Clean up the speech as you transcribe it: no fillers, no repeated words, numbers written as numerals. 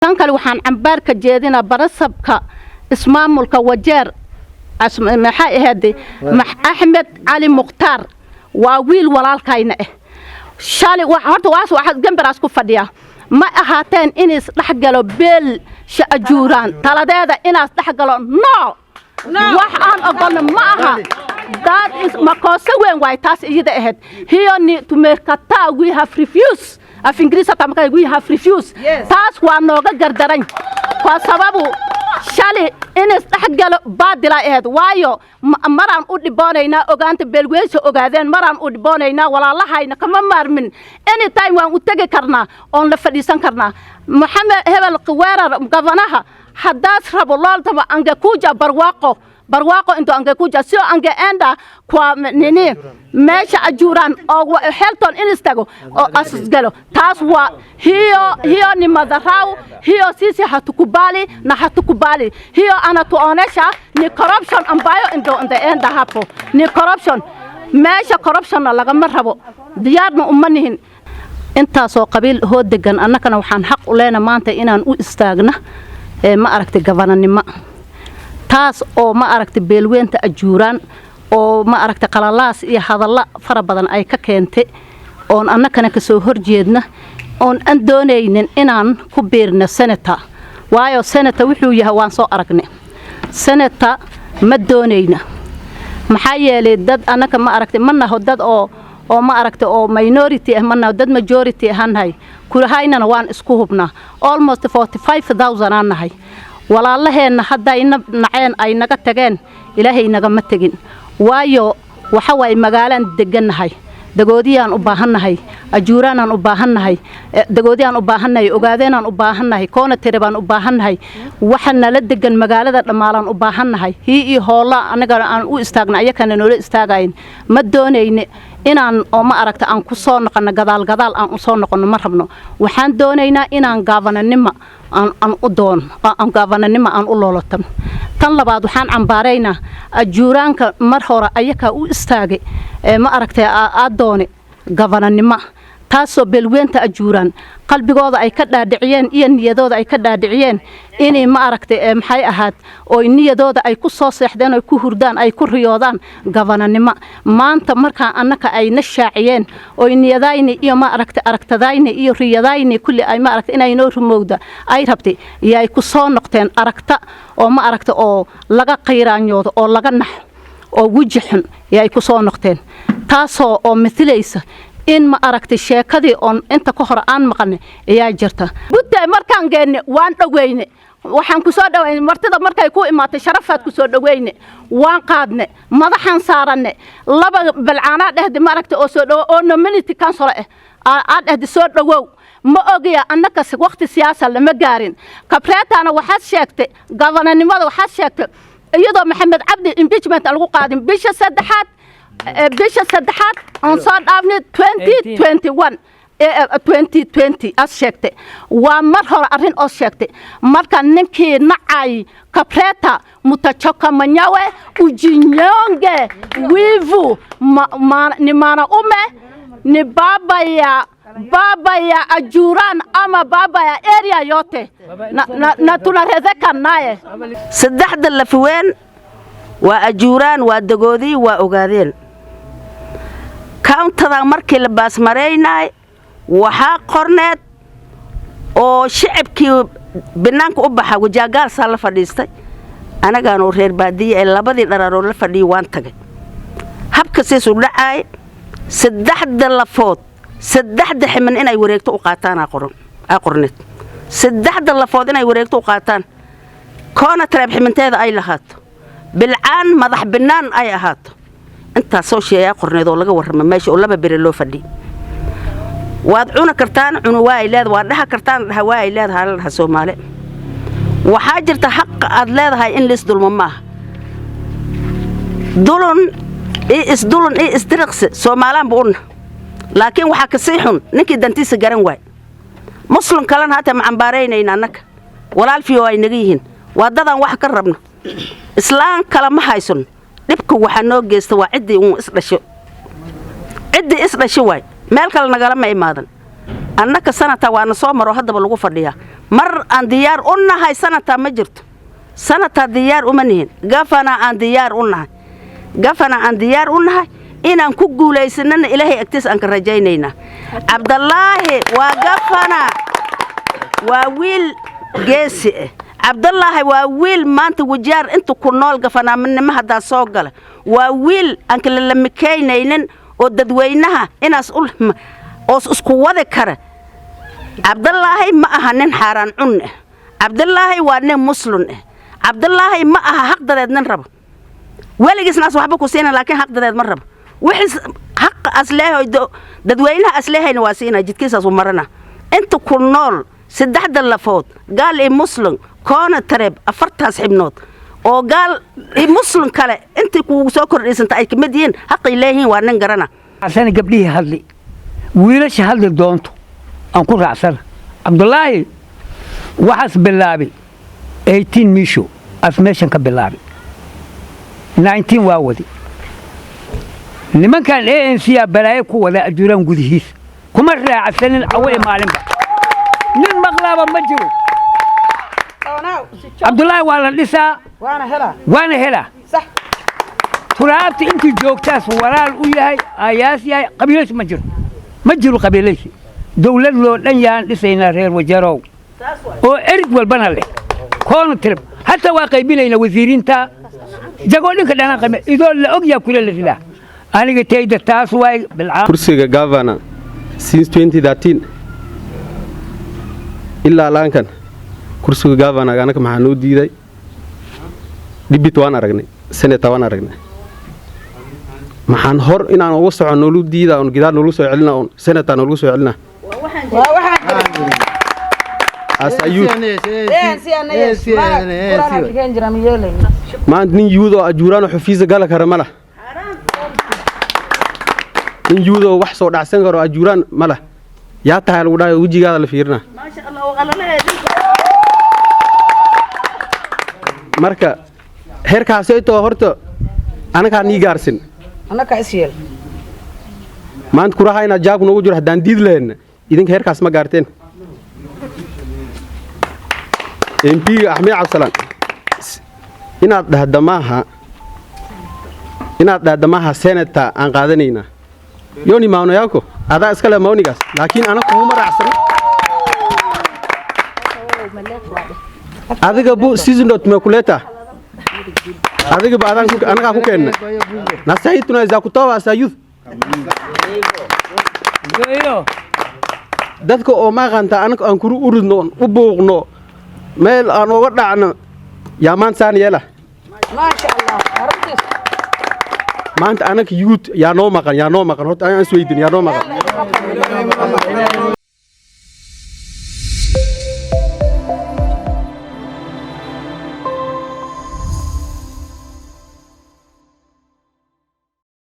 كان كل وحن عمبارك جيدنا برسبك اسمامك وجير محا هدي أحمد علي مختار وويل walaalkayna shalay waxa gambar asku fadhiya ma ahaateen in dhaxgalo beel shaajuuraan taladeeda inaas dhaxgalo no wax aan ogon ma aha that is makosa weyn way taas iyada ahayd here ni tumeerkata we have refused af ingiriisa tamka we have refused taas waa nooga gardaran waa sababu shalay in dhaxgalo baadila ahayd waayo maraan u dhiboonayna ogaanta beelweysha ogaadeen maraan u dhiboonayna walaalahayna kama maarmin anytime waan u tagi karnaa oo la fadhiisan karnaa maxamed hebel qaweerar gabanaha hadaas rabo looltaba anga kuja barwaaqo inta anga kuja soo anga enda kwa nini meesha ajuuraan oo helton instago oo asgalo taas waa hiyo ni madaraaw hiyo sisi hatukubali na hatukubali hiyo ana tuonesha ni corruption ambayo indo enda hapo ni corruption meesha corruption laga marabo diyaarna umanihin inta soo qabiil hoo degan annakana waxaan xaq u leenahay maanta inaan u istaagna ma aragtay gabananimo taas oo ma aragtay beelweynta ajuuraan oo ma aragtay qalalaas iyo hadalla fara badan ay ka keentay oo annakana ka soo horjeedna oo aan doonaynin inaan ku beerno senator waayo senator wuxuu yahay waan soo aragnay senator ma doonayna maxaa yeelay dad annaka ma aragtay manna dad oo ma aragtay oo minority ah manna dad majority ahanay kulahaynana waan isku hubnaa almost 45000 aan nahay walaalaheena hadda naceen ay naga tageen ilaahay naga ma tagin waayo waxa way magaalaan deganahay dagoodiyaan u baahanahay ajuuraan u baahanahay dagoodiyaan u baahanahay ogaadeenaan u baahanahay koona tirebaan u baahanahay waxana la degan magaalada dhamaalan u baahanahay hii hoola anaga aan u istaagna ayakana noola istaagayn ma doonayne inaan oo ma aragta aan ku soo noqono gadaal aan u soo noqono ma rabno waxaan doonaynaa inaan gaabananimo aan u doon aan gaabananimo aan u loolotan tan labaad waxaan cambaaraynaa ajuuraanka mar hore ayaka u istaagay ma aragtay adoone gaabananimo taasoo beelweynta ajuuraan qalbigooda ay ka dhaadhiciyeen iyo niyadooda ay ka dhaadhiciyeen inay ma aragtay maxay ahaad oo niyadooda ay ku soo seexdeen oo ku hurdaan ay ku riyoodaan gabananimo maanta marka annaka ay nashaaciyeen oo niyadayni iyo ma aragtay aragtadayni iyo riyadayni kulli ay ma aragtay inay noo rumowda ay rabtay yay ku soo noqteen aragta oo ma aragtay oo laga qeyraanyoodo oo laga nax oo wajixun yay ku soo noqteen taasoo oo mithlaysa in ma aragtay sheekadii on inta ka hor aan maqan ayaa jirta gudday markaan geenne waan dhaweyne waxaan ku soo dhaweeyay martida markay ku imaatay sharafaad ku soo dhaweeyne waan qaadne madaxan saaranne laba balcaana dhehdi ma aragtay oo soo dhawo oo nominity council aad dhehdi soo dhawow ma ogiya annaka waqti siyaasad lama gaarin kabreetana waxaad sheegtay gabananimada waxaad sheegtay iyadoo maxamed cabdi impeachment lagu qaadin bisha saddexaad on soo dhaafnay 2020 as sheegtay waa mar hore arrin oo sheegtay marka ninkii nacay kapreta mutachoka manyawe ujinyonge wivu ni mana ni baba ya ajuuraan ama baba ya area yote na tunarezeka naye saddexda lafween waa ajuuraan waa dagoodii waa ogaadeen countada markii la baasmareynay waxa qorneed oo shacabkii banaanka u baxa wajaagaal sala fadhiistay anagaan oo reer baadiye labadii dhararood la fadhiyo waan tagay habka siisuu dhacay saddexda lafood saddexda ximan inay wareegto u qaataan qorneed saddexda lafood inay wareegto u qaataan koona tarab ximanteeda ay lahaato bilcaan madax binaan ay ahaato inta soo sheeyaa qorneed oo laga warrama meesha oo laba bere loo fadhi waad cuna kartaan cunuwaa ilaad waa dhaha kartaan dhawaa ilaad hal Soomaali waxa jirta xaq aad leedahay in lis dulmo ma dulun isdirqsi Soomaalian buuna laakiin waxa ka sii xun ninkii dantiisa garan waay muslim kalena hata ma cambaaraynayna annaka walaal fiyo ay naga yihiin wadadan wax ka rabno islaan kala ma haysan dibku waxa noo geesta waa cidii uu isdhasho waay meel kale nagala ma imaadan annaka sanata waana soo maro haddaba lagu fadhiyaa mar aan diyaar u nahay sanata ma jirto sanata diyaar uma nihin gafana aan diyaar u nahay inaan ku guulaysanana ilaahay agtiis aan ka rajaynayna cabdallaahi waa gafana waa wiil geesi cabdallaahi waa wiil maanta wajaar inta ku nool gafanaaminimo haddaa soo gala waa wiil aan kala lamikaynaynin oo dadweynaha inaas oos isku wadi kara cabdallaahi ma aha nin xaaraan cun cabdallaahi waa nin muslim cabdallaahi ma aha xaqdadeed nin rabo weligiisnaas waxba ku siina laakiin xaqdadeed ma rabo wixii xaq asleehay dadweynaha asleehayna waa siina jidkiisaas u marana inta ku nool saddexda lafood gaal iyo muslim koona tareeb afartaas xibnood oo gaal iyo muslim kale intii kugu soo kordhisanta ay kamid yihiin xaqay leeyihiin waa nin garana asana gabdhihii hadli wiilasha hadli doonto aan ku raacsana cabdallaahi waxaas bilaabay 18 miisho as meeshan ka bilaabay 19 waa wadi nimankan ANC balaayo ku wada ajuuraan gudihiis kuma raacsanin away maalinba nin maqlaaba ma jiro cabdallaahi waa la dhisaa waana helaa صح turaabta intii joogtaas walaal u yahay ayaas yahay qabiilays ma jiro qabiilays dawlad loo dhan yaan dhisayna reer wajarow oo erig walbana leh koona tirib hatta waa qaybinayna wasiirinta jagooyinka dhanaan qayb idoo la og yaa kula la ridaa aniga tayda taas way bilcaan kursiga governor since 2013 ilaa laankan kursiga governor anaka maxaa noo diiday dibit waan aragnay senator waan aragnay maxaan hor inaan ugu socono nolu diida oo gidaar nolu soo celina oo senator nolu soo celina ما nin yuudo ajuuraan xufiisa gal kara mala nin yuudo wax soo dhacsan karo ajuuraan mala yaa tahay lagu dhaay wajigaada la fiirina ma sha Allah marka heerkaas ay too horta anaga ni gaarsin anaka isyeel maanta kurahayna jaab noogu jiro hadaan diid leeyna idinka heerkaas ma gaarteen MP Ahmed Absalan inaad dhahda maaha senator aan qaadanayna yoni maano yako adaa iska le maonigaas laakiin ana kuma raacsan adiga bu season dot me kuleta adiga ba adan anaga ku keenna nasaytuna za kutawa sayud dadka oo ma qanta anaga aan kuru urudno u booqno meel aan uga dhacno yaa maan saan yeela ma sha Allah maanta anaga youth yaa noo maqan horta aan isweydiin yaa noo maqan